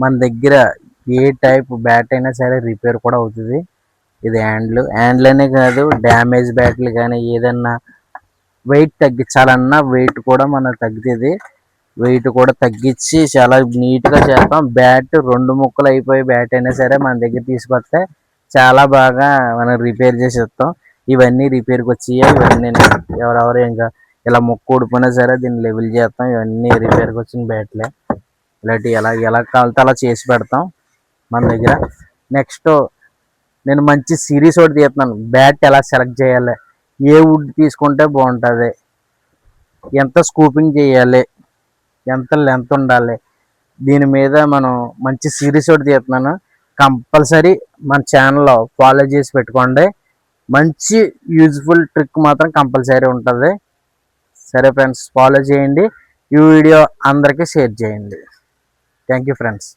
మన దగ్గర ఏ type bat అయినా సరే రిపేర్ కూడా అవుతుంది. ఇది హ్యాండ్లు అనే కాదు, డ్యామేజ్ బ్యాట్లు కానీ ఏదన్నా వెయిట్ తగ్గించాలన్నా వెయిట్ కూడా మనకు తగ్గుతుంది. వెయిట్ కూడా తగ్గించి చాలా నీట్గా చేస్తాం. బ్యాట్ 2 ముక్కలు అయిపోయి బ్యాట్ అయినా సరే మన దగ్గర తీసుకొస్తే చాలా బాగా మనం రిపేర్ చేసి ఇస్తాం. ఇవన్నీ రిపేర్కి వచ్చి ఇవన్నీ ఎవరెవరు ఇంకా ఇలా ముక్క ఊడిపోయినా సరే దీన్ని లెవెల్ చేస్తాం. ఇవన్నీ రిపేర్కి వచ్చిన బ్యాట్లే. ఇలాంటివి ఎలా కావాలితే అలా చేసి పెడతాం మన దగ్గర. నెక్స్ట్ నేను మంచి సిరీస్ ఒకటి తీస్తున్నాను. బ్యాట్ ఎలా సెలెక్ట్ చేయాలి, ఏ వుడ్ తీసుకుంటే బాగుంటుంది, ఎంత స్కూపింగ్ చేయాలి, ఎంత లెంత్ ఉండాలి, దీని మీద మనం మంచి సిరీస్ ఒకటి తీస్తున్నాను. కంపల్సరీ మన ఛానల్లో ఫాలో చేసి పెట్టుకోండి. మంచి యూజ్ఫుల్ ట్రిక్ మాత్రం కంపల్సరీ ఉంటుంది. సరే ఫ్రెండ్స్, ఫాలో చేయండి. ఈ వీడియో అందరికీ షేర్ చేయండి. Thank you friends.